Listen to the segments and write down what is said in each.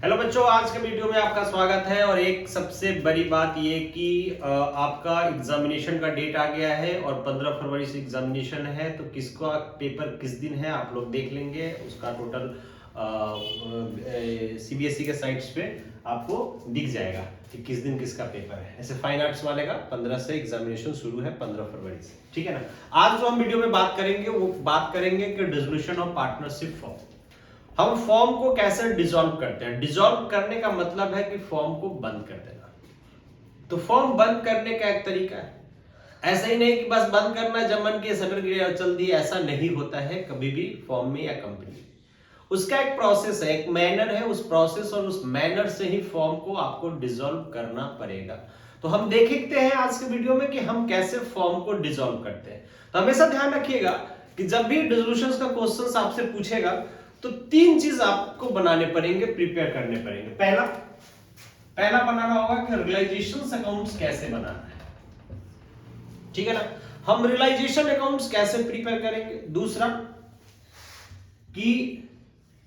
Hello बच्चों, आज के वीडियो में आपका स्वागत है। और एक सबसे बड़ी बात ये कि आपका एग्जामिनेशन का डेट आ गया है और 15 फरवरी से एग्जामिनेशन है। तो किसका पेपर किस दिन है आप लोग देख लेंगे। उसका टोटल सीबीएसई के साइट्स पे आपको दिख जाएगा कि किस दिन किसका पेपर है। ऐसे फाइन आर्ट्स वाले का 15 से एग्जामिनेशन शुरू है, 15 फरवरी से, ठीक है ना। आज जो हम वीडियो में बात करेंगे वो बात करेंगे कि डिसोल्यूशन ऑफ पार्टनरशिप फॉर्म। हम फॉर्म को कैसे डिसॉल्व करते हैं। डिसॉल्व करने का मतलब है कि फॉर्म को बंद कर देना। तो फॉर्म बंद करने का एक तरीका है, ऐसा ही नहीं कि बस बंद करना, जब मन के शटर गिरे और चल दिए, ऐसा नहीं होता है कभी भी फॉर्म में या कंपनी में। उसका एक प्रोसेस है, एक मैनर है। उस प्रोसेस और उस मैनर से ही फॉर्म को आपको डिसॉल्व करना पड़ेगा। तो हम देखते हैं आज के वीडियो में कि हम कैसे फॉर्म को डिसॉल्व करते हैं। तो हमेशा ध्यान रखिएगा कि जब भी डिसोल्यूशन का क्वेश्चन आपसे पूछेगा तो तीन चीज आपको बनाने पड़ेंगे, प्रिपेयर करने पड़ेंगे। पहला बनाना होगा कि रियलाइजेशन अकाउंट्स कैसे बनाना है, ठीक है ना। हम रियलाइजेशन अकाउंट्स कैसे प्रिपेयर करेंगे। दूसरा कि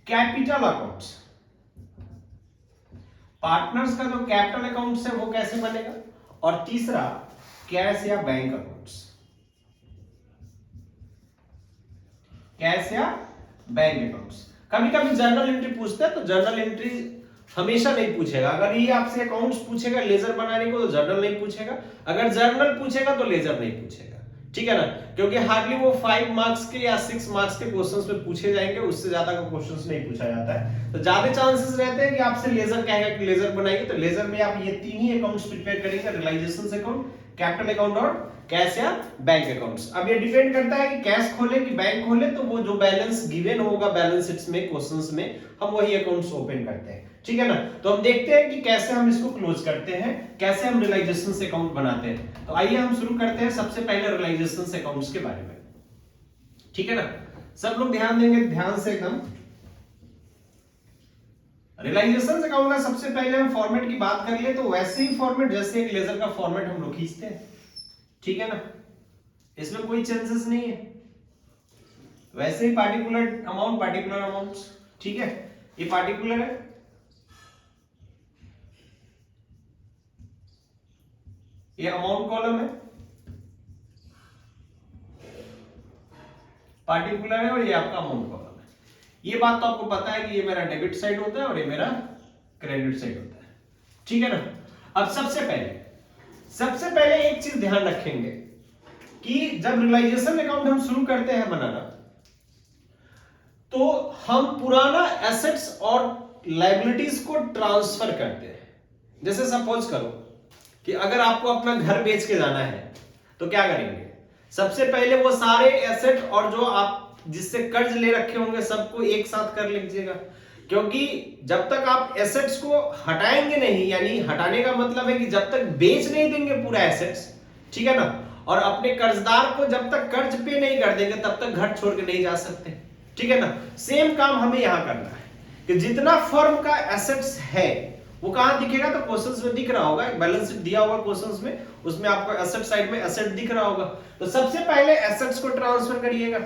कैपिटल अकाउंट्स, पार्टनर्स का जो कैपिटल अकाउंट्स है वो कैसे बनेगा। और तीसरा कैश या बैंक अकाउंट्स, कैश या बैंक अकाउंट्स। कभी कभी जर्नल एंट्री पूछता है, तो जर्नल एंट्री हमेशा नहीं पूछेगा। अगर ये आपसे अकाउंट्स पूछेगा लेजर बनाने को तो जर्नल नहीं पूछेगा, अगर जर्नल पूछेगा तो लेजर नहीं पूछेगा, ठीक है ना। क्योंकि हार्डली वो 5 मार्क्स के या 6 मार्क्स के क्वेश्चंस पे पूछे जाएंगे, उससे ज्यादा का क्वेश्चंस नहीं पूछा जाता है। तो ज्यादा चांसेस रहते हैं कि आपसे लेजर कहेगा कि लेजर बनाइए। तो लेजर में आप ये तीन ही अकाउंट्स प्रिपेयर करेंगे, रियलाइजेशन अकाउंट, कैपिटल अकाउंट और कैश या बैंक अकाउंट्स। अब ये डिपेंड करता है कि कैश खोले कि बैंक खोले, तो वो जो बैलेंस गिवन होगा बैलेंस शीट्स में, क्वेश्चंस में, हम वही अकाउंट्स ओपन करते हैं, ठीक है ना। तो हम देखते हैं कि कैसे हम इसको क्लोज करते हैं, कैसे हम रियलाइजेशन से अकाउंट बनाते हैं। तो आइए हम शुरू करते हैं सबसे पहले रियलाइजेशन से अकाउंट्स के बारे में, ठीक है ना। सब लोग ध्यान देंगे, ध्यान से एकदम। रियलाइजेशन अकाउंट का सबसे पहले हम फॉर्मेट की बात कर ले तो वैसे ही फॉर्मेट जैसे एक लेजर का फॉर्मेट हम लोग खींचते हैं, ठीक है ना। इसमें कोई चेंजेस नहीं है, वैसे ही पार्टिकुलर अमाउंट, ठीक है। ये पार्टिकुलर है, ये अमाउंट कॉलम है, पार्टिकुलर है, और ये आपका अमाउंट कॉलम है। ये बात तो आपको पता है कि ये मेरा डेबिट साइड होता है और ये मेरा क्रेडिट साइड होता है, ठीक है ना। अब सबसे पहले एक चीज ध्यान रखेंगे कि जब रियलाइजेशन अकाउंट हम शुरू करते हैं बनाना, तो हम पुराना एसेट्स और लायबिलिटीज को ट्रांसफर करते हैं। जैसे सपोज करो कि अगर आपको अपना घर बेच के जाना है तो क्या करेंगे। सबसे पहले वो सारे एसेट और जो आप जिससे कर्ज ले रखे होंगे सबको एक साथ कर लीजिएगा, क्योंकि जब तक आप एसेट्स को हटाएंगे नहीं, यानी हटाने का मतलब है कि जब तक बेच नहीं देंगे पूरा एसेट्स, ठीक है ना, और अपने कर्जदार को जब तक कर्ज पे नहीं कर देंगे तब तक घर छोड़ के नहीं जा सकते, ठीक है ना। सेम काम हमें यहां करना है कि जितना फर्म का एसेट्स है वो कहां दिखेगा, तो क्वेश्चंस में दिख रहा होगा, बैलेंस शीट दिया होगा क्वेश्चंस में, उसमें आपको एसेट साइड में एसेट दिख रहा होगा। तो सबसे पहले एसेट्स को ट्रांसफर करिएगा,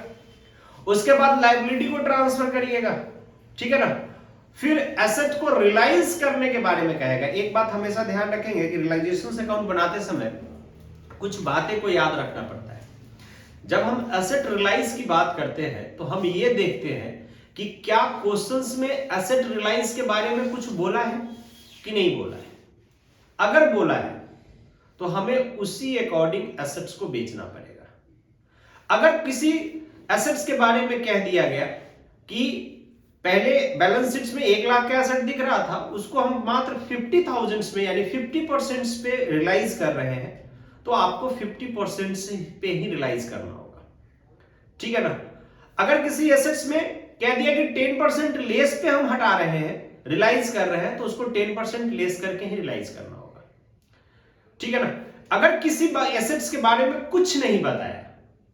उसके बाद लायबिलिटी को ट्रांसफर करिएगा, ठीक है ना। फिर एसेट को रियलाइज करने के बारे में कहेगा। एक बात हमेशा ध्यान रखेंगे कि रियलाइजेशन अकाउंट बनाते समय कुछ बातें को याद रखना पड़ता है। जब हम एसेट रियलाइज की बात करते हैं तो हम ये देखते हैं कि क्या क्वेश्चंस में एसेट रियलाइज के बारे में कुछ बोला है कि नहीं बोला है। अगर बोला है तो हमें उसी अकॉर्डिंग एसेट्स को बेचना पड़ेगा। अगर किसी एसेट्स के बारे में कह दिया गया कि पहले बैलेंस शीट्स में 1 लाख का एसेट दिख रहा था, उसको हम मात्र 50,000 में यानी 50% पे रियलाइज कर रहे हैं, तो आपको 50% से पे ही रियलाइज करना होगा, ठीक है ना। अगर किसी एसेट्स में कह दिया कि 10% लेस पे हम हटा रहे हैं, रियलाइज कर रहे हैं, तो उसको 10% लेस करके ही रियलाइज करना होगा, ठीक है ना। अगर किसी एसेट्स के बारे में कुछ नहीं बताया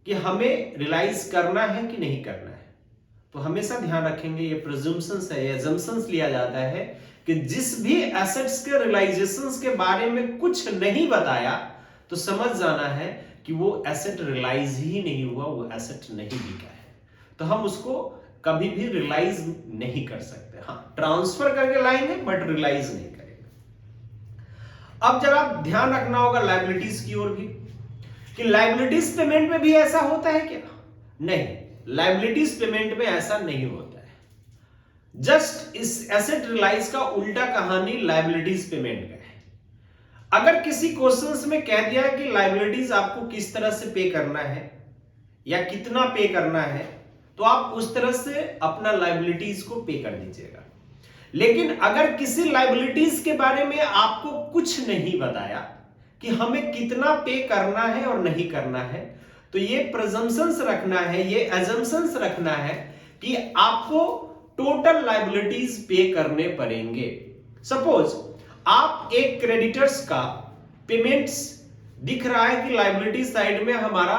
कि हमें रियलाइज करना है कि नहीं करना है, तो हमेशा ध्यान रखेंगे ये प्रिजम्पशंस है, ये अजम्पशंस लिया जाता है कि जिस भी एसेट्स के रियलाइजेशंस के बारे में कुछ नहीं बताया तो समझ जाना है कि वो एसेट रियलाइज ही नहीं हुआ, वो एसेट नहीं बिका है। तो हम उसको कभी भी रियलाइज नहीं कर सकते। हाँ, ट्रांसफर करके लाएंगे बट रियलाइज नहीं करेंगे। अब जरा ध्यान रखना होगा लायबिलिटीज की ओर भी, कि लायबिलिटीज पेमेंट में भी ऐसा होता है क्या? नहीं, लायबिलिटीज पेमेंट में ऐसा नहीं होता है। जस्ट इस एसेट रियलाइज का उल्टा कहानी लायबिलिटीज पेमेंट का है। अगर किसी क्वेश्चंस में कह दिया है कि लायबिलिटीज आपको किस तरह से पे करना है या कितना पे करना है, तो आप उस तरह से अपना लायबिलिटीज को पे कर दीजिएगा। लेकिन अगर किसी लायबिलिटीज के बारे में आपको कुछ नहीं बताया कि हमें कितना पे करना है और नहीं करना है, तो ये प्रिजम्पशंस रखना है, ये एजम्पशंस रखना है कि आपको टोटल लायबिलिटीज पे करने पड़ेंगे। सपोज आप एक क्रेडिटर्स का पेमेंट्स दिख रहा है कि लायबिलिटी साइड में हमारा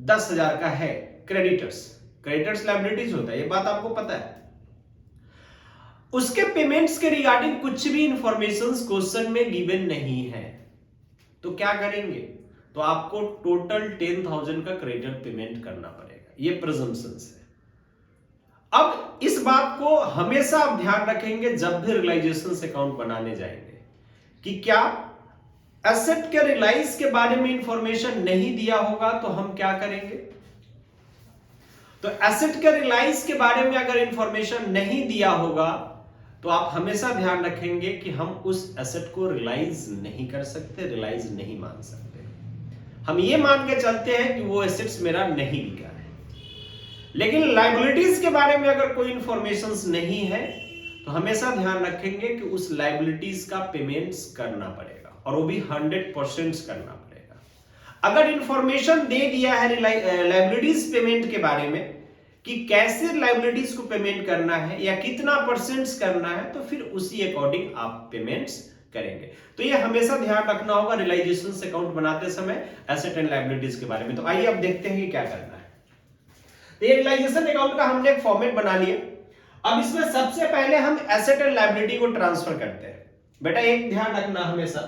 10,000 का है, क्रेडिटर्स लायबिलिटीज होता है, ये बात आपको पता है। उसके पेमेंट्स के रिगार्डिंग कुछ भी इंफॉर्मेशन क्वेश्चन में गिवन नहीं है, तो क्या करेंगे? तो आपको टोटल 10,000 का क्रेडिटर पेमेंट करना पड़ेगा। ये प्रिजम्पशंस है। अब इस बात को हमेशा आप ध्यान रखेंगे जब भी रियलाइजेशन अकाउंट बनाने जाएंगे, कि क्या एसेट के रियलाइज के बारे में इंफॉर्मेशन नहीं दिया होगा तो हम क्या करेंगे? तो एसेट के रियलाइज के बारे में अगर इंफॉर्मेशन नहीं दिया होगा तो आप हमेशा ध्यान रखेंगे कि हम उस एसेट को रियलाइज नहीं कर सकते, रियलाइज नहीं मान सकते। हम ये मान के चलते हैं कि वो एसेट्स मेरा नहीं बिका है। लेकिन लायबिलिटीज के बारे में अगर कोई इंफॉर्मेशन नहीं है तो हमेशा ध्यान रखेंगे कि उस लायबिलिटीज का पेमेंट्स करना पड़ेगा, और वो भी 100% करना पड़ेगा। अगर इंफॉर्मेशन दे दिया है लायबिलिटीज पेमेंट के बारे में कि कैसे लायबिलिटीज को पेमेंट करना है या कितना परसेंट्स करना है, तो फिर उसी अकॉर्डिंग आप पेमेंट्स करेंगे। तो ये हमेशा ध्यान रखना होगा रियलाइजेशन अकाउंट बनाते समय एसेट एंड लायबिलिटीज के बारे में। तो आइए अब देखते हैं कि क्या करना है। तो ये रियलाइजेशन अकाउंट का हमने एक फॉर्मेट बना लिया। अब इसमें सबसे पहले हम एसेट एंड लायबिलिटी को ट्रांसफर करते हैं। बेटा एक ध्यान रखना हमेशा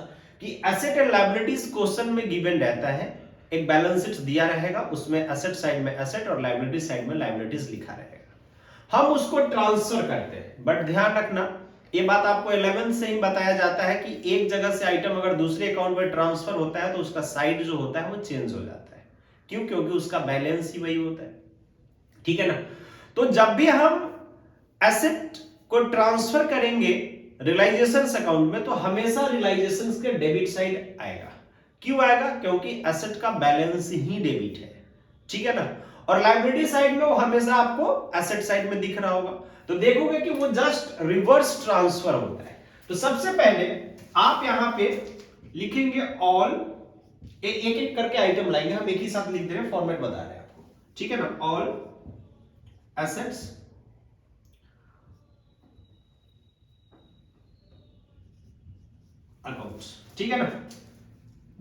कि एसेट एंड लायबिलिटीज क्वेश्चन में गिवन रहता है, एक बैलेंस शीट दिया रहेगा, उसमें एसेट साइड में एसेट और लायबिलिटी साइड में लायबिलिटीज लिखा रहेगा। हम उसको ट्रांसफर करते हैं। बट ध्यान रखना, ये बात आपको 11th से ही बताया जाता है कि एक जगह से आइटम अगर दूसरे अकाउंट में ट्रांसफर होता है तो उसका साइड जो होता है वो चेंज हो जाता है। क्यों? क्योंकि उसका बैलेंस ही वही होता है। ठीक है ना? तो जब भी हम एसेट को ट्रांसफर करेंगे रियलाइजेशन अकाउंट में, तो हमेशा रियलाइजेशन के डेबिट साइड आएगा। क्यों आएगा? क्योंकि एसेट का बैलेंस ही डेबिट है। ठीक है ना? और लायबिलिटी साइड में वो हमेशा आपको एसेट साइड में दिख रहा होगा। तो देखोगे कि वो जस्ट रिवर्स ट्रांसफर होता है। तो सबसे पहले आप यहां पे लिखेंगे ऑल, एक एक करके आइटम लाएंगे, हम एक ही साथ लिख दे रहे हैं, फॉर्मेट बता रहे हैं आपको। ठीक है ना? All assets accounts. ठीक है ना?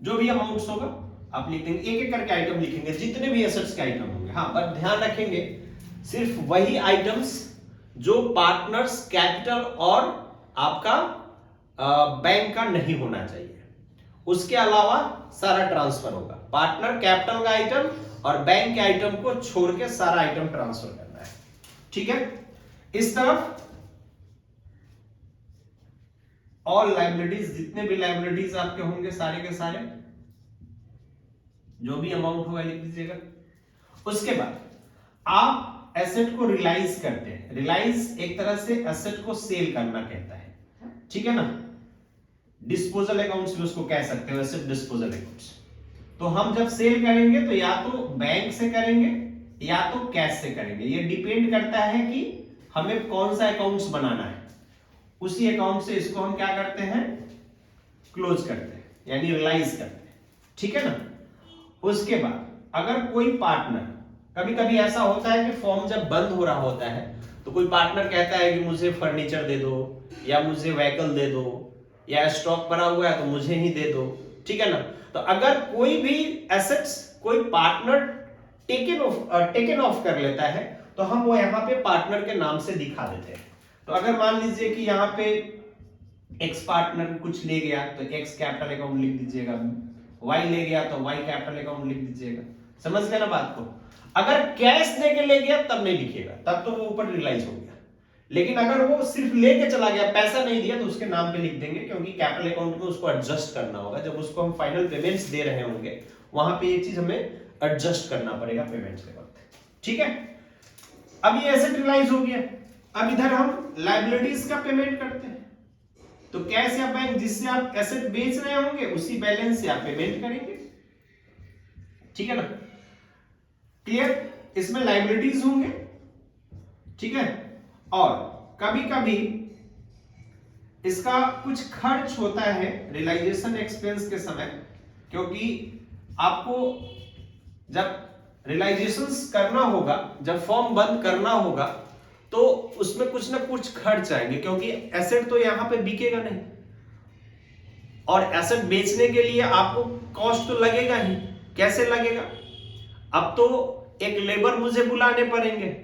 जो भी अमाउंट्स होगा आप लिख देंगे, एक एक करके आइटम लिखेंगे, जितने भी एसेट्स के आइटम होंगे। हाँ, पर ध्यान रखेंगे सिर्फ वही आइटम्स जो पार्टनर्स कैपिटल और आपका बैंक का नहीं होना चाहिए, उसके अलावा सारा ट्रांसफर होगा। पार्टनर कैपिटल का आइटम और बैंक के आइटम को छोड़ के सारा आइटम ट्रांसफर करना है। ठीक है? इस तरफ ऑल लायबिलिटीज, जितने भी लायबिलिटीज आपके होंगे सारे के सारे, जो भी अमाउंट होगा लिख दीजिएगा। उसके बाद आप एसेट को रियलाइज करते हैं। रियलाइज एक तरह से एसेट को सेल करना कहता है। ठीक है ना? डिस्पोजल अकाउंट्स भी उसको कह सकते हो, एसेट डिस्पोजल अकाउंट्स। तो हम जब सेल करेंगे तो या तो बैंक से करेंगे या तो कैश से करेंगे। ये डिपेंड करता है कि हमें कौन सा अकाउंट्स बनाना है। उसी अकाउंट से इसको हम क्या करते हैं? क्लोज करते हैं, यानी रियलाइज करते हैं। ठीक है ना? उसके बाद अगर कोई पार्टनर, कभी कभी ऐसा होता है कि फॉर्म जब बंद हो रहा होता है तो कोई पार्टनर कहता है कि मुझे फर्नीचर दे दो, या मुझे व्हीकल दे दो, या स्टॉक पड़ा हुआ है तो मुझे ही दे दो। ठीक है ना? तो अगर कोई भी एसेट्स कोई पार्टनर टेकन ऑफ कर लेता है तो हम वो यहां पे पार्टनर के नाम से दिखा देते हैं। तो अगर मान लीजिए कि यहाँ पे एक्स पार्टनर कुछ ले गया तो एक्स कैपिटल अकाउंट लिख दीजिएगा, वाई ले गया तो वाई कैपिटल अकाउंट लिख दीजिएगा। समझ गए ना बात को। अगर कैश दे के ले गया तब नहीं लिखेगा, तब तो वो ऊपर रियलाइज हो गया। लेकिन अगर वो सिर्फ लेके चला गया, पैसा नहीं दिया, तो उसके नाम पे लिख देंगे, क्योंकि कैपिटल अकाउंट में उसको एडजस्ट करना होगा। जब उसको हम फाइनल पेमेंट्स दे रहे होंगे वहां पे ये चीज हमें एडजस्ट करना पड़ेगा पेमेंट्स के वक्त। ठीक है, अब ये एसेट रियलाइज हो गया। अब इधर हम लायबिलिटीज का पेमेंट करते हैं। तो कैश या बैंक जिससे आप एसेट बेच रहे होंगे उसी बैलेंस से आप पेमेंट करेंगे। ठीक है ना, क्लियर। इसमें लायबिलिटीज होंगे, ठीक है, और कभी कभी इसका कुछ खर्च होता है रियलाइजेशन एक्सपेंस के समय, क्योंकि आपको जब रियलाइजेशन करना होगा, जब फॉर्म बंद करना होगा, तो उसमें कुछ ना कुछ खर्च आएंगे, क्योंकि एसेट तो यहां पे बिकेगा नहीं, और एसेट बेचने के लिए आपको कॉस्ट तो लगेगा ही। कैसे लगेगा? अब तो एक लेबर मुझे बुलाने पड़ेंगे,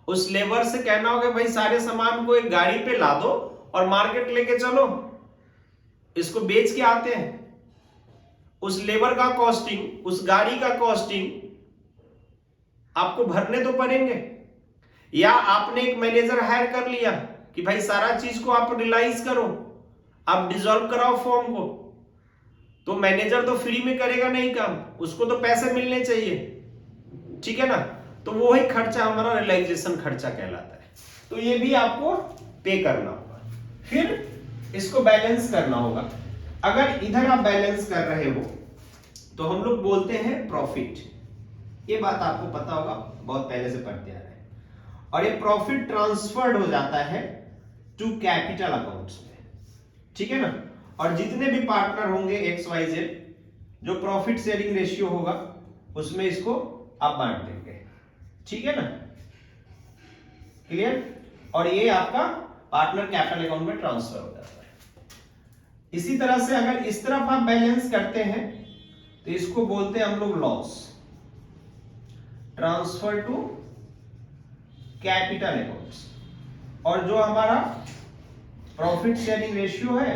उस लेबर से कहना होगा भाई सारे सामान को एक गाड़ी पे ला दो और मार्केट लेके चलो, इसको बेच के आते हैं। उस लेबर का कॉस्टिंग, उस गाड़ी का कॉस्टिंग आपको भरने तो पड़ेंगे। या आपने एक मैनेजर हायर कर लिया कि भाई सारा चीज को आप रियलाइज करो, आप डिसॉल्व कराओ फॉर्म को, तो मैनेजर तो फ्री में करेगा नहीं काम, उसको तो पैसे मिलने चाहिए। ठीक है ना, तो वो ही खर्चा हमारा रियलाइजेशन खर्चा कहलाता है। तो ये भी आपको पे करना होगा। फिर इसको बैलेंस करना होगा। अगर इधर आप बैलेंस कर रहे हो तो हम लोग बोलते हैं प्रॉफिट। ये बात आपको पता होगा, बहुत पहले से पढ़ते आ रहे हैं। और ये प्रॉफिट ट्रांसफर्ड हो जाता है टू कैपिटल अकाउंट्स में। ठीक है ना, और जितने भी पार्टनर होंगे XYZ, जो प्रॉफिट शेयरिंग रेशियो होगा उसमें इसको आप बांट देंगे। ठीक है ना, क्लियर। और ये आपका पार्टनर कैपिटल अकाउंट में ट्रांसफर हो जाता है। इसी तरह से अगर इस तरफ आप बैलेंस करते हैं तो इसको बोलते हैं हम लोग loss, transfer to capital accounts. और जो हमारा प्रॉफिट शेयरिंग रेशियो है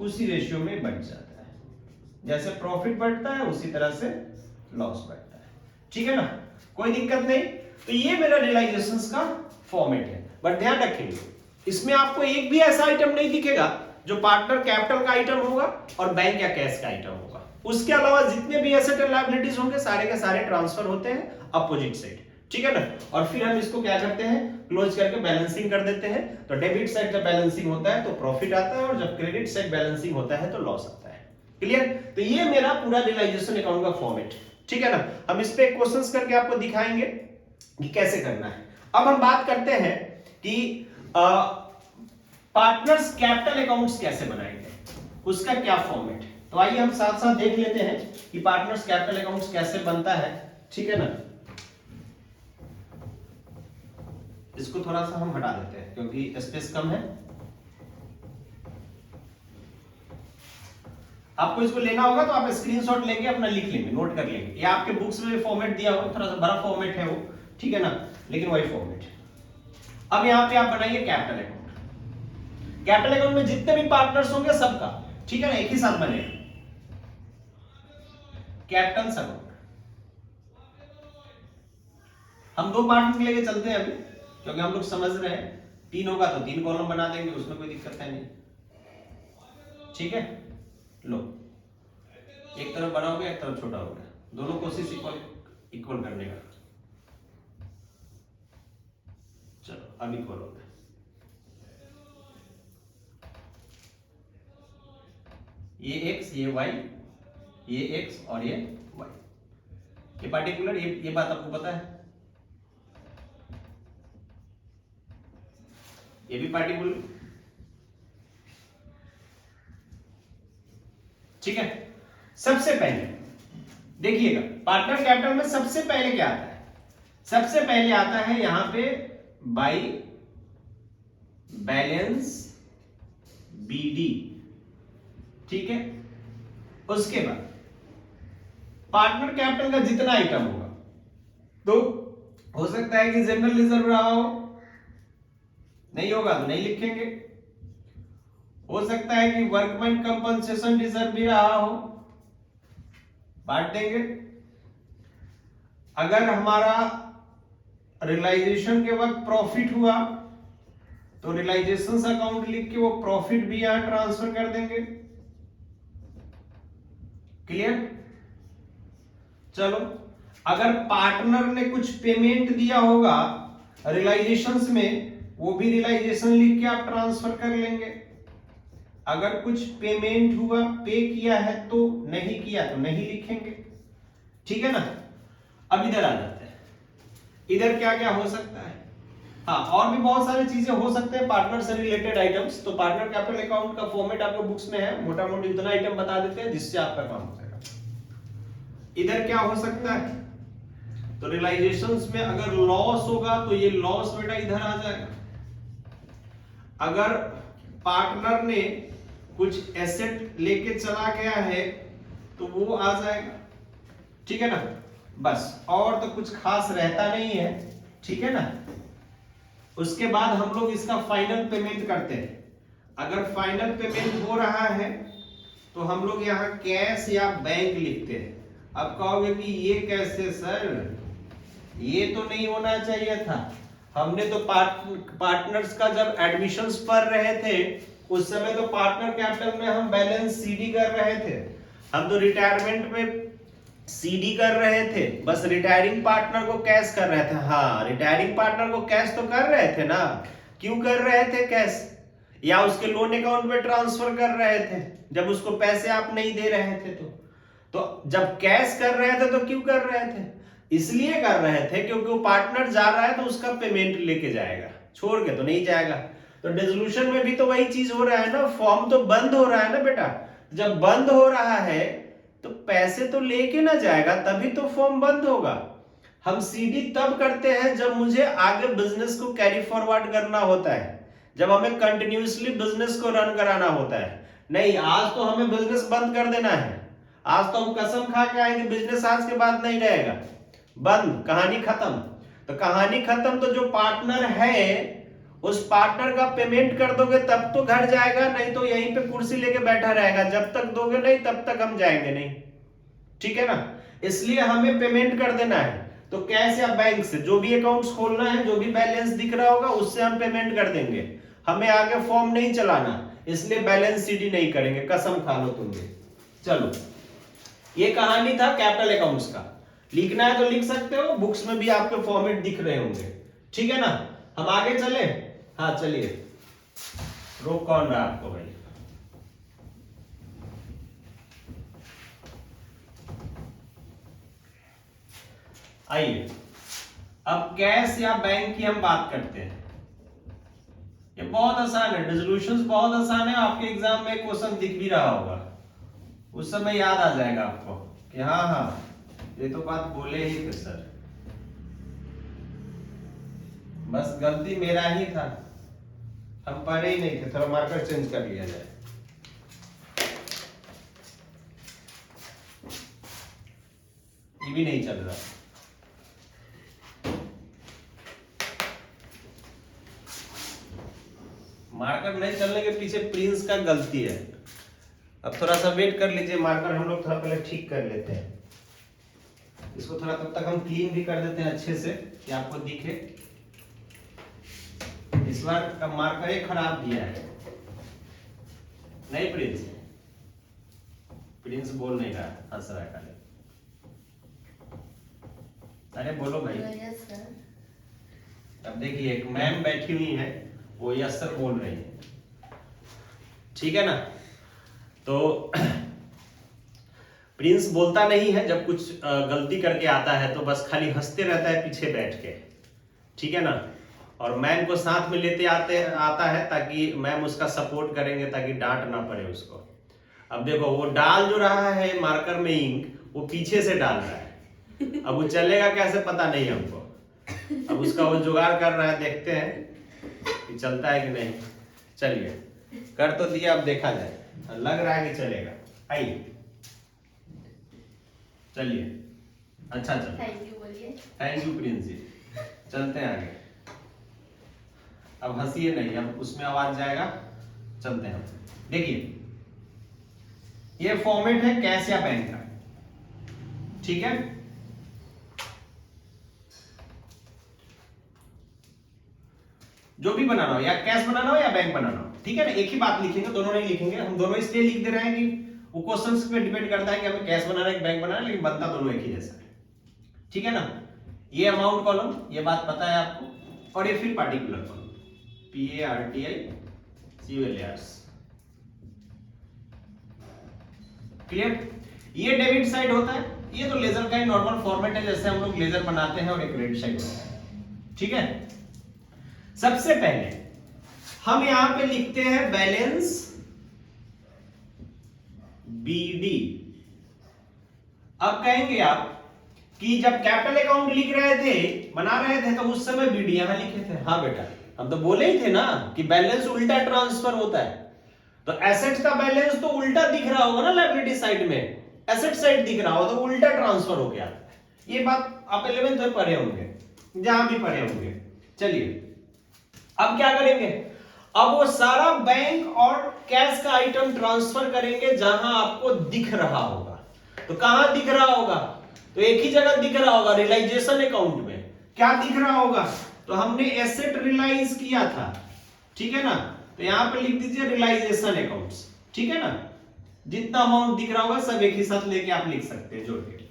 उसी रेशियो में बढ़ जाता है। जैसे प्रॉफिट बढ़ता है उसी तरह से लॉस बढ़ता है। ठीक है ना, कोई दिक्कत नहीं। तो ये मेरा रियलाइजेशन का फॉर्मेट है। बट ध्यान रखेंगे, इसमें आपको एक भी ऐसा आइटम नहीं दिखेगा जो पार्टनर कैपिटल का आइटम होगा और बैंक या कैश का आइटम होगा। उसके अलावा जितने भी एसेट एंड लायबिलिटीज होंगे सारे के सारे ट्रांसफर होते हैं अपोजिट साइड। ठीक है ना, और फिर हम इसको क्या करते हैं, क्लोज करके बैलेंसिंग कर देते हैं। तो डेबिट साइड जब बैलेंसिंग होता है तो प्रॉफिट आता है, और जब क्रेडिट साइड बैलेंसिंग होता है तो लॉस आता है। क्लियर। तो ये मेरा पूरा रियलाइजेशन अकाउंट का फॉर्मेट। ठीक है ना, हम इस पे क्वेश्चंस करके आपको दिखाएंगे कि कैसे करना है। अब हम बात करते हैं कि पार्टनर्स कैपिटल अकाउंट्स कैसे बनाएंगे, उसका क्या फॉर्मेट है। तो आइए हम साथ साथ देख लेते हैं कि पार्टनर्स कैपिटल अकाउंट्स कैसे बनता है। ठीक है ना, इसको थोड़ा सा हम हटा देते हैं क्योंकि स्पेस कम है। आपको इसको लेना होगा तो आप स्क्रीनशॉट लेके अपना लिख लेंगे, नोट कर लेंगे। या आपके बुक्स में भी फॉर्मेट दिया होगा, थोड़ा सा बड़ा फॉर्मेट है वो, ठीक है ना, लेकिन वही फॉर्मेट है। अब यहाँ पे आप बनाइए कैपिटल अकाउंट। कैपिटल अकाउंट में जितने भी पार्टनर्स होंगे सबका, ठीक है ना, एक ही साथ बनेगा कैपिटल अकाउंट। हम दो पार्ट लेके चलते हैं अभी, क्योंकि हम लोग समझ रहे हैं 3 होगा तो 3 कॉलम बना देंगे, उसमें कोई दिक्कत है नहीं। ठीक है, लो, एक तरफ बड़ा हो गया, एक तरफ छोटा हो गया, दोनों कोशिश इक्वल करने का। चलो अब इक्वल हो गया। ये x, ये y, ये x और ये y। ये पार्टिकुलर, ये बात आपको पता है, ये भी पार्टिकुलर। ठीक है, सबसे पहले देखिएगा पार्टनर कैपिटल में सबसे पहले क्या आता है, सबसे पहले आता है यहां पे बाई बैलेंस BD। ठीक है, उसके बाद पार्टनर कैपिटल का जितना आइटम होगा, तो हो सकता है कि जनरल रिजर्व रहा हो, नहीं होगा तो नहीं लिखेंगे। हो सकता है कि वर्कमैन कंपनसेशन रिजर्व भी रहा हो, बांट देंगे। अगर हमारा रियलाइजेशन के वक्त प्रॉफिट हुआ तो रियलाइजेशन अकाउंट लिख के वो प्रॉफिट भी यहां ट्रांसफर कर देंगे। क्लियर? चलो, अगर पार्टनर ने कुछ पेमेंट दिया होगा रियलाइजेशंस में, वो भी रियलाइजेशन लिख के आप ट्रांसफर कर लेंगे। अगर कुछ पेमेंट हुआ, पे किया है तो, नहीं किया तो नहीं लिखेंगे। ठीक है ना? अब इधर आ जाते हैं, इधर क्या क्या हो सकता है। हाँ, और भी बहुत सारी चीजें हो सकते हैं पार्टनर से रिलेटेड आइटम्स। तो पार्टनर कैपिटल अकाउंट का फॉर्मेट आपको बुक्स में है, मोटा मोटी इतना आइटम बता देते हैं जिससे आपका काम हो जाएगा। इधर क्या हो सकता है, तो रियलाइजेशंस में अगर लॉस होगा तो ये लॉस बेटा इधर आ जाएगा। अगर पार्टनर ने कुछ एसेट लेके चला गया है तो वो आ जाएगा। ठीक है ना? बस, और तो कुछ खास रहता नहीं है। ठीक है ना? उसके बाद हम लोग इसका फाइनल पेमेंट करते हैं। अगर फाइनल पेमेंट हो रहा है तो हम लोग यहाँ कैश या बैंक लिखते हैं। अब कहोगे कि ये कैसे सर, ये तो नहीं होना चाहिए था। हमने तो पार्टनर्स का जब एडमिशंस पढ़ रहे थे उस समय तो पार्टनर कैपिटल में हम बैलेंस सीडी कर रहे थे। हम तो रिटायरमेंट में सीडी कर रहे थे, बस रिटायरिंग पार्टनर को कैश कर रहे थे। हाँ, रिटायरिंग पार्टनर को कैश तो कर रहे थे ना। क्यों कर रहे थे कैश? या उसके लोन अकाउंट में ट्रांसफर कर रहे थे जब उसको पैसे आप नहीं दे रहे थे। तो जब कैश कर रहे थे तो क्यों कर रहे थे? इसलिए कर रहे थे क्योंकि वो पार्टनर जा रहा है तो उसका पेमेंट लेके जाएगा, छोड़ के तो नहीं जाएगा। तो डिसोल्यूशन में भी तो वही चीज हो रहा है ना, फॉर्म तो बंद हो रहा है ना बेटा। जब बंद हो रहा है तो पैसे तो लेके ना जाएगा, तभी तो फॉर्म बंद होगा। हम सीडी तब करते हैं जब मुझे आगे बिजनेस को कैरी फॉरवर्ड करना होता है, जब हमें कंटिन्यूअसली बिजनेस को रन कराना होता है। नहीं, आज तो हमें बिजनेस बंद कर देना है, आज तो हम कसम खा के आएंगे बिजनेस आज के बाद नहीं रहेगा, बंद, कहानी खत्म। तो कहानी खत्म, तो जो पार्टनर है उस पार्टनर का पेमेंट कर दोगे तब तो घर जाएगा, नहीं तो यहीं पे कुर्सी लेके बैठा रहेगा। जब तक दोगे नहीं तब तक हम जाएंगे नहीं। ठीक है ना? इसलिए हमें पेमेंट कर देना है। तो कैश या बैंक से जो भी अकाउंट्स खोलना है, जो भी बैलेंस दिख रहा होगा उससे हम पेमेंट कर देंगे। हमें आगे फॉर्म नहीं चलाना, इसलिए बैलेंस सीडी नहीं करेंगे, कसम खा लो तुम भी। चलो, ये कहानी था कैपिटल अकाउंट्स का। लिखना है तो लिख सकते हो, बुक्स में भी आपके फॉर्मेट दिख रहे होंगे। ठीक है ना? हम आगे चले? हाँ चलिए। रोक कौन रहा आपको भाई? आइए, अब कैश या बैंक की हम बात करते हैं। ये बहुत आसान है, डिसोल्यूशंस बहुत आसान है। आपके एग्जाम में क्वेश्चन दिख भी रहा होगा, उस समय याद आ जाएगा आपको कि हाँ हाँ ये तो बात बोले ही थे सर, बस गलती मेरा ही था, हम पढ़े ही नहीं थे। थोड़ा मार्कर चेंज कर लिया जाए। ये भी नहीं चल रहा। मार्कर नहीं चलने के पीछे प्रिंस का गलती है। अब थोड़ा सा वेट कर लीजिए, मार्कर हम लोग थोड़ा पहले ठीक कर लेते हैं इसको। थोड़ा तब तक हम क्लीन भी कर देते हैं अच्छे से कि आपको दिखे। इस बार का मार्कर ही खराब दिया है। नहीं प्रिंस, प्रिंस बोल नहीं रहा, हंस रहा है खाली। अरे बोलो भाई। अब देखिए, एक मैम बैठी हुई है, वो यस सर बोल रही है। ठीक है ना? तो प्रिंस बोलता नहीं है, जब कुछ गलती करके आता है तो बस खाली हंसते रहता है पीछे बैठ के। ठीक है ना? और मैम को साथ में लेते आता है ताकि मैम उसका सपोर्ट करेंगे, ताकि डांट ना पड़े उसको। अब देखो, वो डाल जो रहा है मार्कर में इंक, वो पीछे से डाल रहा है। अब वो चलेगा कैसे पता नहीं हमको। अब उसका वो जुगाड़ कर रहा है, देखते हैं कि चलता है कि नहीं। चलिए, कर तो दिया, अब देखा जाए। लग रहा है कि चलेगा। आइए चलिए। अच्छा चलो, थैंक यू बोलिए। थैंक यू प्रिंस जी। चलते हैं आगे। अब हंसिए नहीं, अब उसमें आवाज जाएगा। चलते हैं। देखिए, ये फॉर्मेट है कैश या बैंक का। ठीक है? जो भी बनाना हो, या कैश बनाना हो या बैंक बनाना हो, ठीक है ना, एक ही बात लिखेंगे, दोनों नहीं लिखेंगे। हम दोनों इसलिए लिख दे रहे हैं कि वो क्वेश्चंस पे डिपेंड करता है कि हमें कैश बनाना है कि बैंक बनाना है, लेकिन बनता दोनों एक ही जैसा है, ठीक है ना। ये अमाउंट कॉलम, ये बात पता है आपको, और ये फिर पार्टिकुलर कॉलम, PARTICULARS, क्लियर। ये डेबिट साइड होता है, ये तो लेजर का ही नॉर्मल फॉर्मेट है, जैसे हम लोग लेजर बनाते हैं, और एक क्रेडिट साइड होता है, ठीक है। सबसे पहले हम यहां पे लिखते हैं बैलेंस BD। अब कहेंगे आप कि जब कैपिटल अकाउंट लिख रहे थे, बना रहे थे, तो उस समय BD यहां लिखे थे। हाँ बेटा, हम तो बोले ही थे ना कि बैलेंस उल्टा ट्रांसफर होता है, तो एसेट का बैलेंस तो उल्टा दिख रहा होगा ना, लायबिलिटी साइड में एसेट साइड दिख रहा हो तो उल्टा ट्रांसफर हो गया। ये बात आप 11th में पढ़े होंगे, जहां भी पढ़े होंगे। चलिए अब क्या करेंगे, अब वो सारा बैंक और कैश का आइटम ट्रांसफर करेंगे जहां आपको दिख रहा होगा। तो कहां दिख रहा होगा, तो एक ही जगह दिख रहा होगा, रियलाइजेशन अकाउंट में। क्या दिख रहा होगा, तो हमने एसेट रियलाइज किया था, ठीक है ना, तो यहां पे लिख दीजिए रियलाइजेशन अकाउंट्स, ठीक है ना। जितना अमाउंट दिख रहा होगा सब एक ही साथ लेके आप लिख सकते हैं, जोड़ के,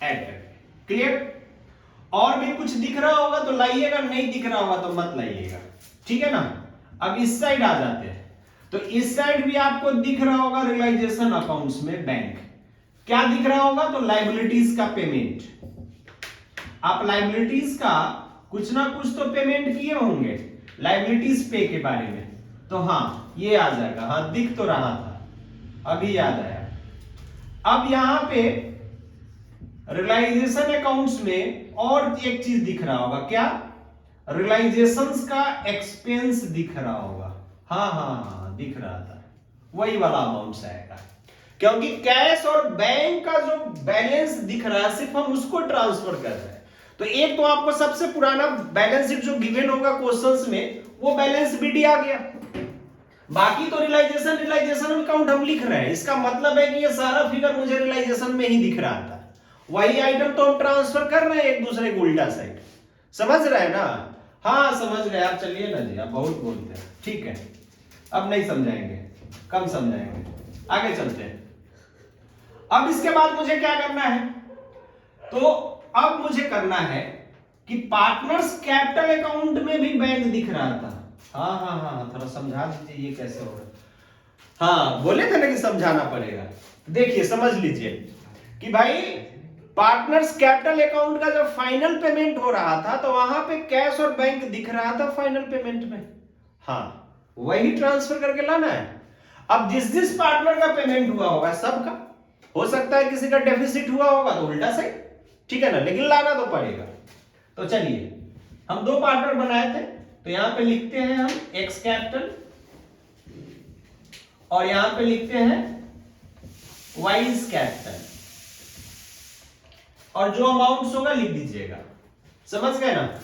ऐड करके, क्लियर। और भी कुछ दिख रहा होगा तो लाइएगा, नहीं दिख रहा होगा तो मत लाइएगा, ठीक है ना। अब इस साइड आ जाते हैं, तो इस साइड भी आपको दिख रहा होगा रियलाइजेशन अकाउंट्स में बैंक। क्या दिख रहा होगा, तो लायबिलिटीज का पेमेंट। आप लायबिलिटीज का कुछ ना कुछ तो पेमेंट किए होंगे, लायबिलिटीज पे के बारे में, तो हाँ ये आ जाएगा। हाँ दिख तो रहा था, अभी याद आया। अब यहां पे रियलाइजेशन अकाउंट्स में और एक चीज दिख रहा होगा, क्या, रियलाइजेशंस का एक्सपेंस दिख रहा होगा। हाँ हाँ हाँ दिख रहा था, वही वाला अमाउंट आएगा, क्योंकि कैश और बैंक का जो बैलेंस दिख रहा है सिर्फ हम उसको ट्रांसफर कर रहे हैं। तो एक तो आपको सबसे पुराना बैलेंस शीट जो गिवन होगा क्वेश्चंस में, वो बैलेंस BD आ गया। बाकी तो रियलाइजेशन अकाउंट हम लिख रहे हैं, इसका मतलब है कि ये सारा फिगर मुझे रियलाइजेशन में ही दिख रहा था। वही आइटम तो हम ट्रांसफर कर रहे हैं एक दूसरे को उल्टा साइड, समझ रहे हैं ना। हाँ समझ गए आप, चलिए ना जी, आप बहुत बोलते हैं, ठीक है। अब नहीं समझाएंगे, कम समझाएंगे, आगे चलते हैं। अब इसके बाद मुझे क्या करना है, तो अब मुझे करना है कि पार्टनर्स कैपिटल अकाउंट में भी बैंक दिख रहा था। हाँ हाँ हाँ थोड़ा समझा दीजिए ये कैसे होगा। हाँ बोले थे ना कि समझाना पड़ेगा। देखिए समझ लीजिए कि भाई पार्टनर्स कैपिटल अकाउंट का जब फाइनल पेमेंट हो रहा था तो वहां पे कैश और बैंक दिख रहा था फाइनल पेमेंट में। हाँ वही ट्रांसफर करके लाना है। अब जिस पार्टनर का पेमेंट हुआ होगा सबका, हो सकता है किसी का डेफिसिट हुआ होगा तो उल्टा साइड, ठीक है ना, लेकिन लाना तो पड़ेगा। तो चलिए हम दो पार्टनर बनाए थे, तो यहां पे लिखते हैं हम एक्स कैपिटल और यहां पे लिखते हैं वाइज कैपिटल, और जो अमाउंट्स होगा लिख दीजिएगा, समझ गए ना।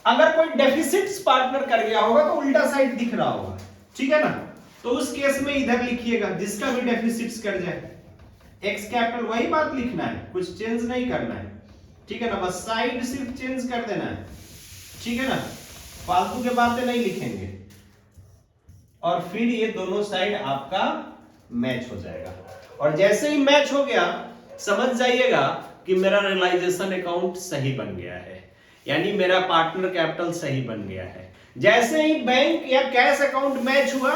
अगर कोई डेफिसिट्स पार्टनर कर गया होगा तो उल्टा साइड दिख रहा होगा, ठीक है ना, तो उस केस में इधर लिखिएगा जिसका भी डेफिसिट्स कर जाए। एक्स कैपिटल वही बात लिखना है, कुछ चेंज नहीं करना है, ठीक है ना, बस साइड सिर्फ चेंज कर देना है, ठीक है ना, फालतू के बातें नहीं लिखेंगे। और फिर ये दोनों साइड आपका मैच हो जाएगा, और जैसे ही मैच हो गया समझ जाइएगा कि मेरा रियलाइजेशन अकाउंट सही बन गया है, यानी मेरा पार्टनर कैपिटल सही बन गया है। जैसे ही बैंक या कैश अकाउंट मैच हुआ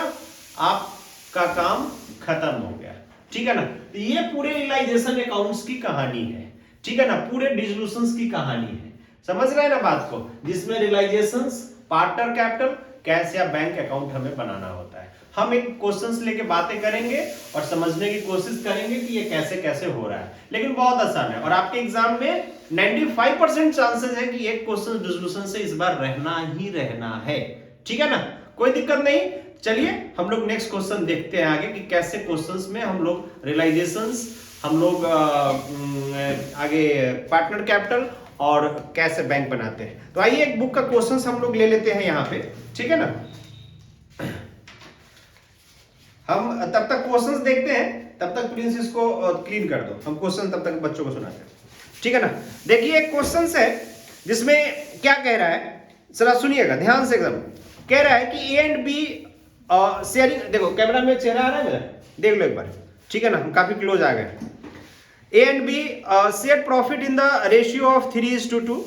आपका काम खत्म हो गया, ठीक है ना। तो ये पूरे रियलाइजेशन अकाउंट्स की कहानी है, ठीक है ना, पूरे डिसोल्यूशंस की कहानी है, समझ रहे हैं ना बात को, जिसमें रियलाइजेशंस, पार्टनर कैपिटल, कैश या बैंक अकाउंट हमें बनाना होता है। हम एक क्वेश्चंस लेके बातें करेंगे और समझने की कोशिश करेंगे कि ये कैसे कैसे हो रहा है, लेकिन बहुत आसान है। और आपके एग्जाम में 95% चांसेस है कि एक क्वेश्चन डिसोल्यूशन से इस बार रहना ही रहना है, ठीक है ना, कोई दिक्कत नहीं। चलिए हम लोग नेक्स्ट क्वेश्चन देखते हैं आगे कि कैसे क्वेश्चंस में हम लोग रियलाइजेशंस, हम लोग आगे पार्टनर कैपिटल और कैसे बैंक बनाते हैं। तो आइए एक बुक का क्वेश्चंस हम लोग ले लेते हैं यहाँ पे, ठीक है ना। हम तब तक क्वेश्चंस देखते हैं, तब तक प्लीज इसको क्लीन कर दो, हम क्वेश्चन तब तक बच्चों को सुनाते हैं, ठीक है ना। देखिए एक क्वेश्चन है जिसमें क्या कह रहा है, जरा सुनिएगा ध्यान से एकदम। कह रहा है कि ए एंड बी शेयरिंग, देखो कैमरा में चेहरा आ रहा है मेरा, देख लो एक बार, ठीक है ना, हम काफी क्लोज आ गए। A and B share profit in the ratio of 3:2,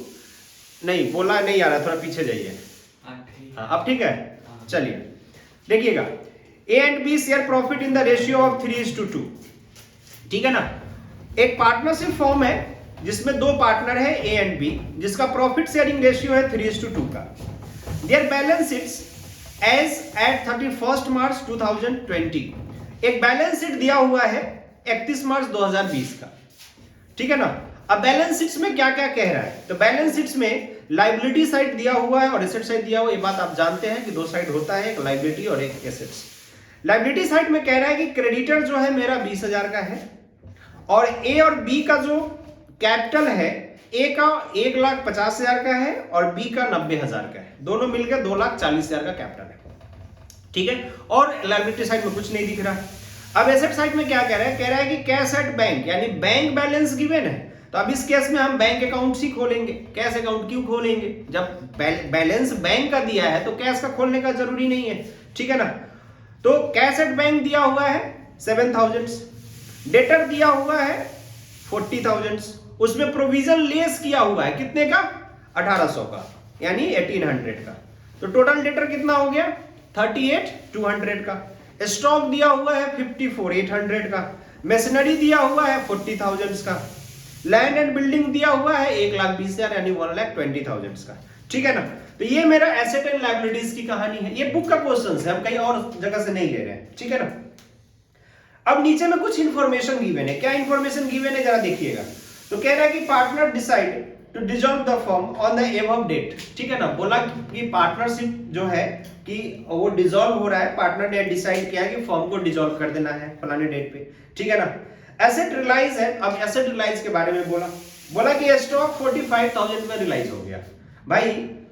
नहीं बोला नहीं आ रहा, थोड़ा पीछे जाइए, हाँ अब ठीक है, चलिए देखिएगा, A and B share profit in the ratio of 3:2, ठीक है ना। एक पार्टनरशिप फॉर्म है जिसमें दो पार्टनर है ए एंड बी, जिसका प्रॉफिट शेयरिंग रेशियो है 3:2 का। Their balance sheets as at 31 March 2020, एक बैलेंस शीट दिया हुआ है 31 मार्च 2020 का, ठीक है ना। अब बैलेंस शीट्स में क्या क्या कह रहा है, तो बैलेंस शीट्स में लायबिलिटी साइड दिया हुआ है और एसेट साइड दिया हुआ है, ये बात आप जानते हैं कि दो साइड होता है, एक लायबिलिटी और एक एसेट्स। लायबिलिटी साइड में कह रहा है कि क्रेडिटर जो है मेरा 20,000 का है, और ए और बी का जो कैपिटल है, ए का 1,50,000 का है और बी का 90,000 का है, दोनों मिलकर 2,40,000 का कैपिटल है, ठीक है। और लायबिलिटी साइड में कुछ नहीं दिख रहा। अब एसेट साइड में क्या कह रहा है, कह रहा है कि कैश एट बैंक, यानी बैंक बैलेंस गिवन है, तो अब इस केस में हम बैंक अकाउंट ही खोलेंगे। कैश अकाउंट क्यों खोलेंगे, जब बैलेंस बैंक का दिया है तो कैश का खोलने का जरूरी नहीं है, ठीक है ना। तो कैश एट बैंक दिया हुआ है 7,000, डेटर दिया हुआ है 40,000, उसमें प्रोविजन लेस किया हुआ है कितने का, 1,800 का, यानी 1,800 का, तो टोटल डेटर कितना हो गया 38,200 का। स्टॉक दिया हुआ है 54,800 का, मशीनरी दिया हुआ है 40,000 का, लैंड एंड बिल्डिंग दिया हुआ है 1,20,000 यानी 1,20,000 का, ठीक है ना। तो ये मेरा एसेट एंड लायबिलिटीज की कहानी है, ये बुक का क्वेश्चन है, हम कहीं और जगह से नहीं ले रहे हैं, ठीक है ना। अब नीचे में कुछ इंफॉर्मेशन गिवन है, क्या इंफॉर्मेशन गिवन है जरा देखिएगा। तो कह रहा है कि partner decide to dissolve the firm on the above date, ठीक है ना। बोला कि पार्टनरशिप जो है कि वो डिसॉल्व हो रहा है, पार्टनर ने डिसाइड किया कि फर्म को डिसॉल्व कर देना है फलाने डेट पे, ठीक है ना। एसेट रियलाइज है, अब एसेट रियलाइज के बारे में बोला कि स्टॉक 45,000 में रियलाइज हो गया। भाई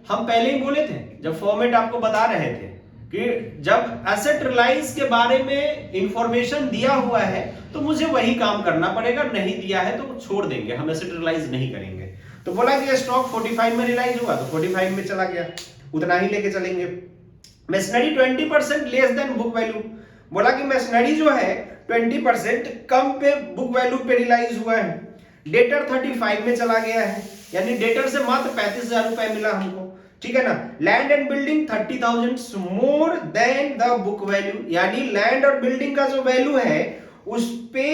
हम पहले ही बोले थे, जब फॉर्मेट आपको बता रहे थे कि जब एसेट रियलाइज के बारे में इंफॉर्मेशन दिया हुआ है तो मुझे वही काम करना पड़ेगा, नहीं दिया है तो छोड़ देंगे, हम एसेट रियलाइज नहीं करेंगे। तो बोला कि स्टॉक 45 में रियलाइज हुआ तो 45 में चला गया, उतना ही लेके चलेंगे। Machinery 20% less than book value, बोला कि मशीनरी जो है 20% कम पे बुक वैल्यू पे रियलाइज हुआ है। डेटर 35 में चला गया है, यानी डेटर से मात्र 35,000 रुपए मिला हमको, ठीक है ना। Land and building 30,000 more than the book value, यानी लैंड और बिल्डिंग का जो वैल्यू है उस पे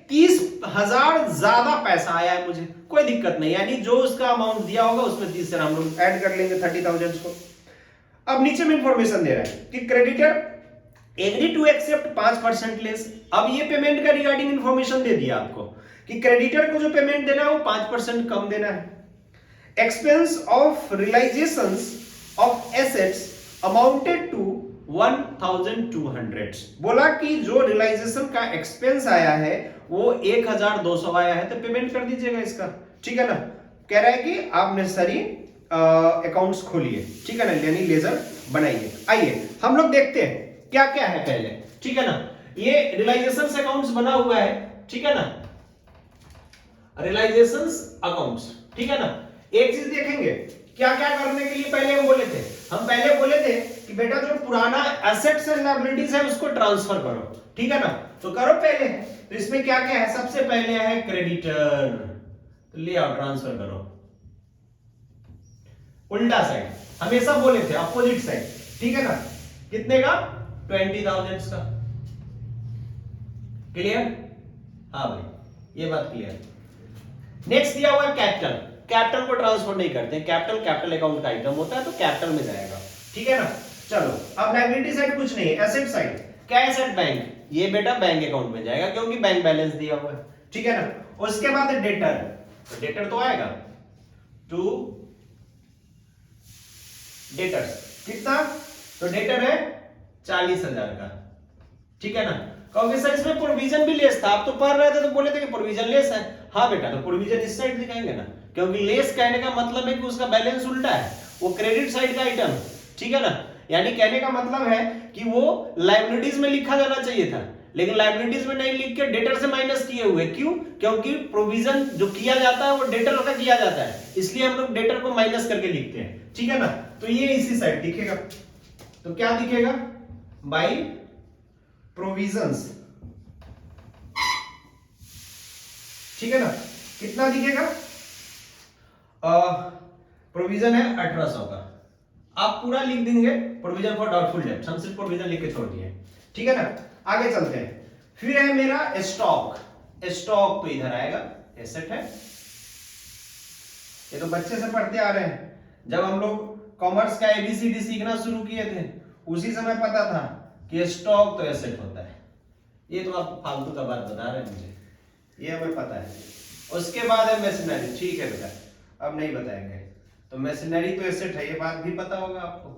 30,000 ज्यादा पैसा आया है मुझे, कोई दिक्कत नहीं, यानी जो उसका अमाउंट दिया होगा उसमें 30 से हम लोग ऐड कर लेंगे 30,000 को। अब नीचे में इंफॉर्मेशन दे रहा है कि creditor agree to accept 5% less. अब ये पेमेंट का रिगार्डिंग इंफॉर्मेशन दे दिया आपको कि क्रेडिटर को जो पेमेंट देना है वो 5% कम देना है। Expense of realisations of assets amounted to 1,200, बोला कि जो रियलाइजेशन का एक्सपेंस आया है वो 1,200 आया है, तो पेमेंट कर दीजिएगा इसका, ठीक है ना। कह रहा है कि आप नेसेसरी अकाउंट्स खोलिए, ठीक है ना, यानी लेजर बनाइए। आइए हम लोग देखते हैं क्या क्या है पहले, ठीक है ना। ये रियलाइजेशंस अकाउंट्स बना हुआ है, ठीक है ना, रियलाइजेशंस अकाउंट्स, ठीक है ना। एक चीज देखेंगे क्या क्या करने के लिए पहले हम पहले बोले थे कि बेटा जो पुराना एसेट्स एंड लायबिलिटीज है उसको ट्रांसफर करो, ठीक है ना, तो करो पहले। तो इसमें क्या क्या है, सबसे पहले है क्रेडिटर, तो ले आओ ट्रांसफर करो, उल्टा साइड, हमेशा बोले थे अपोजिट साइड, ठीक है ना। कितने का, 20,000 का, क्लियर, हाँ भाई ये बात क्लियर। नेक्स्ट दिया हुआ कैपिटल, कैपिटल को ट्रांसफर नहीं करते, कैपिटल अकाउंट का आइटम होता है तो कैपिटल में जाएगा, ठीक है ना। चलो अब लायबिलिटी साइड कुछ नहीं है, asset side cash at bank, ये बेटा बैंक अकाउंट में जाएगा क्योंकि बैंक बैलेंस दिया हुआ है, ठीक है ना। उसके बाद डेटर, तो डेटर तो आएगा टू डेटर्स, कितना, तो डेटर है 40,000 का, ठीक है ना। क्योंकि सर इसमें प्रोविजन भी लेस था, आप तो पढ़ रहे थे तो बोले थे कि प्रोविजन लेस है, हाँ बेटा तो प्रोविजन इस साइड दिखाएंगे ना, क्योंकि लेस कहने का मतलब है कि उसका बैलेंस उल्टा है, वो क्रेडिट साइड का आइटम, ठीक है ना। यानी कहने का मतलब है कि वो लायबिलिटीज में लिखा जाना चाहिए था, लेकिन लायबिलिटीज में नहीं लिख के डेटर से माइनस किए हुए, क्यों, क्योंकि प्रोविजन जो किया जाता है वो डेटर का किया जाता है, इसलिए हम लोग डेटर को माइनस करके लिखते हैं, ठीक है ना। तो ये इसी साइड दिखेगा, तो क्या दिखेगा? बाई प्रोविजंस, ठीक है ना। कितना दिखेगा? प्रोविजन है 1800 का, आप पूरा लिख देंगे प्रोविजन फॉर डाउटफुल डेब्ट, हम सिर्फ प्रोविजन लिख के छोड़ दिए, ठीक है ना। आगे चलते हैं। फिर है मेरा स्टॉक। स्टॉक तो इधर आएगा, एसेट है, ये तो बच्चे से पढ़ते आ रहे हैं। जब हम लोग कॉमर्स का एबीसीडी सीखना शुरू किए थे उसी समय पता था कि स्टॉक तो एसेट होता है। ये तो आप फालतू का बात बता रहे हैं मुझे, ये हमें पता है। उसके बाद है मशीनरी, ठीक है बेटा अब नहीं बताएंगे। तो मशीनरी तो एसेट है, ये बात भी पता होगा आपको,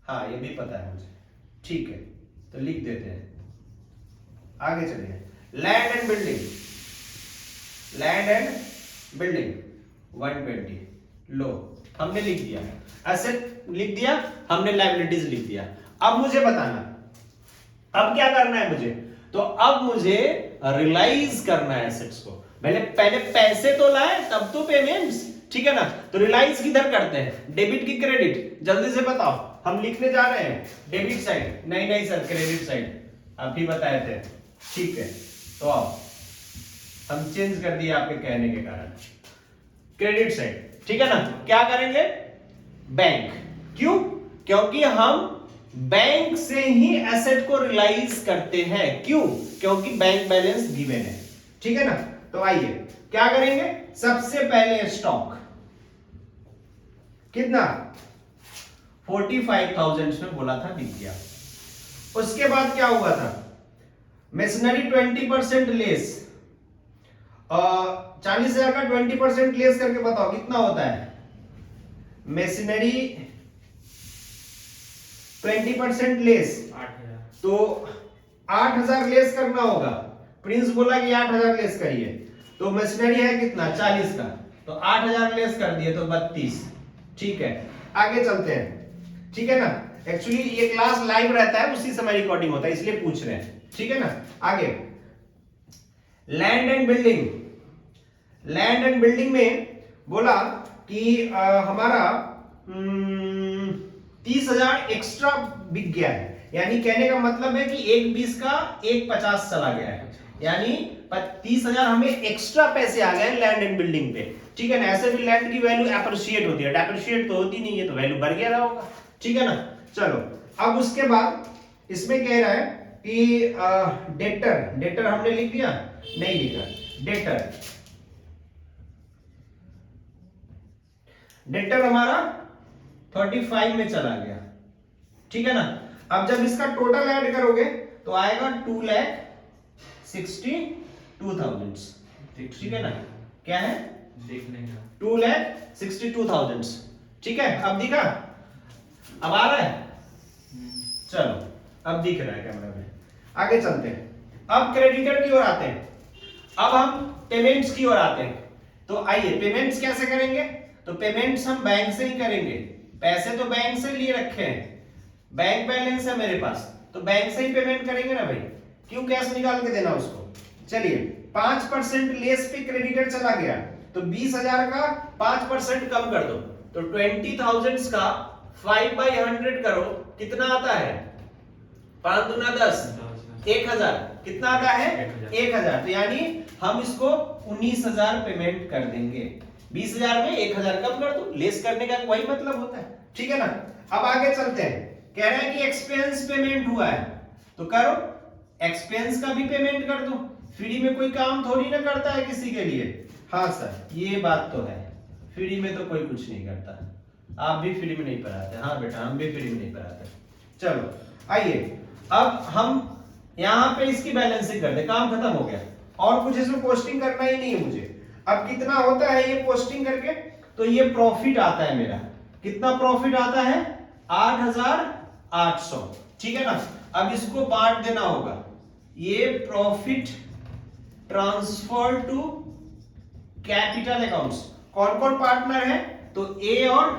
हाँ ये भी पता है मुझे, ठीक है तो लिख देते हैं। आगे चलिए, land and building, land and building 120, लो हमने लिख दिया, एसेट लिख दिया हमने, लायबिलिटीज लिख दिया। अब मुझे बताना अब क्या करना है मुझे, तो अब मुझे रियलाइज करना है एसेट्स को। पहले पैसे तो लाए तब तो पेमेंट्स, ठीक है ना। तो रियलाइज किधर करते हैं, डेबिट की क्रेडिट, जल्दी से बताओ। हम लिखने जा रहे हैं डेबिट साइड, नहीं सर क्रेडिट साइड, आप ही बताए थे, ठीक है तो आओ हम चेंज कर दिए आपके कहने के कारण, क्रेडिट साइड, ठीक है ना। क्या करेंगे, बैंक, क्यों? क्योंकि हम बैंक से ही एसेट को रियलाइज करते हैं, क्यों? क्योंकि बैंक बैलेंस गिवन है, ठीक है ना। तो आइए क्या करेंगे, सबसे पहले स्टॉक कितना 45,000 में बोला था, दिख गया। उसके बाद क्या हुआ था, मशीनरी 20% लेस, 40,000 का 20% लेस करके बताओ कितना होता है। मशीनरी 20% लेस, 8,000, तो 8,000 लेस करना होगा। प्रिंस बोला कि 8,000 लेस करिए, तो मशीनरी है कितना 40 का, तो 8,000 लेस कर दिए तो 32, ठीक है। आगे चलते हैं, ठीक है ना। एक्चुअली ये क्लास लाइव रहता है, उसी समय रिकॉर्डिंग होता है इसलिए पूछ रहे हैं, ठीक है ना। आगे land and building, land and building में बोला कि हमारा 30,000 एक्स्ट्रा बिक गया है, यानी कहने का मतलब है कि एक 20 का एक 50 चला गया है, यानी 30,000 हमें एक्स्ट्रा पैसे आ गए लैंड एंड बिल्डिंग पे, ठीक है ना। ऐसे भी लैंड की वैल्यू एप्रिशिएट होती है, डेप्रिशिएट तो होती नहीं है, तो वैल्यू बढ़ गया होगा, ठीक है ना। चलो अब उसके बाद इसमें कह रहा है कि डेटर, डेटर हमने लिख दिया, नहीं लिखा, डेटर, डेटर हमारा 35 में चला गया, ठीक है ना। अब जब इसका टोटल ऐड करोगे तो आएगा 2,62,000, ठीक है ना। क्या है, देख लेंगे 2,62,000, ठीक है। अब दिखा, अब आ रहा है, चलो अब दिख रहा है कैमरा में। आगे चलते हैं, अब क्रेडिटर की ओर आते हैं, अब हम पेमेंट्स की ओर आते हैं। तो आइए पेमेंट्स कैसे करेंगे, तो पेमेंट्स हम बैंक से ही करेंगे, पैसे तो बैंक से लिए रखे हैं, बैंक बैलेंस है मेरे पास, तो बैंक से ही पेमेंट करेंगे ना भाई, क्यों कैश निकाल के देना उसको। चलिए 5% लेस पे क्रेडिटर चला गया, तो 20,000 का 5% कम कर दो, तो 20,000 का 5/100 करो, कितना आता है, 5 दूना 10, 1,000, कितना आता है 1,000, तो यानी हम इसको 19,000 पेमेंट कर देंगे। 20,000 में 1,000 कम कर दो, लेस करने का वही मतलब होता है, ठीक है ना। अब आगे चलते हैं, कह रहे हैं कि एक्सपेंस पेमेंट हुआ है, तो करो एक्सपेंस का भी पेमेंट कर दो, फ्री में कोई काम थोड़ी ना करता है किसी के लिए। हाँ सर ये बात तो है, फ्री में तो कोई कुछ नहीं करता, आप भी फ्री में नहीं पढ़ाते, हाँ बेटा हम भी फ्री में नहीं पढ़ाते। चलो आइए अब हम यहां पे इसकी बैलेंसिंग कर दे, काम खत्म हो गया, और कुछ इसमें पोस्टिंग करना ही नहीं है मुझे। अब कितना होता है ये पोस्टिंग करके, तो ये प्रॉफिट आता है मेरा, कितना प्रॉफिट आता है 8,800, ठीक है ना। अब इसको बांट देना होगा, ये profit transfer to capital accounts, कौन कौन पार्टनर है, तो ए और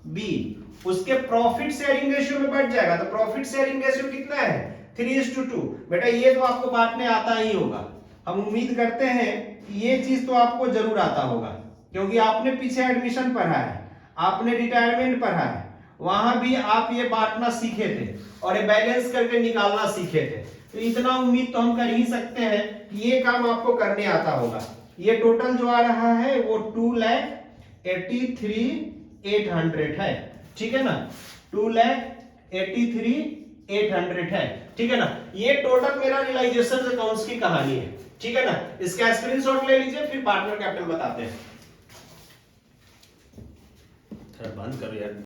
बी, उसके प्रॉफिट शेयरिंग रेशियो में बढ़ जाएगा। तो प्रॉफिट शेयरिंग रेशियो कितना है 3:2। बेटा ये तो आपको बांटने आता ही होगा, हम उम्मीद करते हैं कि ये चीज तो आपको जरूर आता होगा, क्योंकि आपने पीछे एडमिशन पढ़ा है, आपने रिटायरमेंट पढ़ा है, वहां भी आप ये बांटना सीखे थे और ये बैलेंस करके निकालना सीखे थे। तो इतना उम्मीद तो हम कर ही सकते हैं कि ये काम आपको करने आता होगा। ये टोटल जो आ रहा है वो 2,83,800 है, ठीक है ना, 2,83,800 है, ठीक है ना। ये टोटल मेरा रियलाइजेशन अकाउंट्स की कहानी है, ठीक है ना। इसका स्क्रीनशॉट ले लीजिए, फिर पार्टनर कैपिटल बताते हैं। थोड़ा बंद करो यार।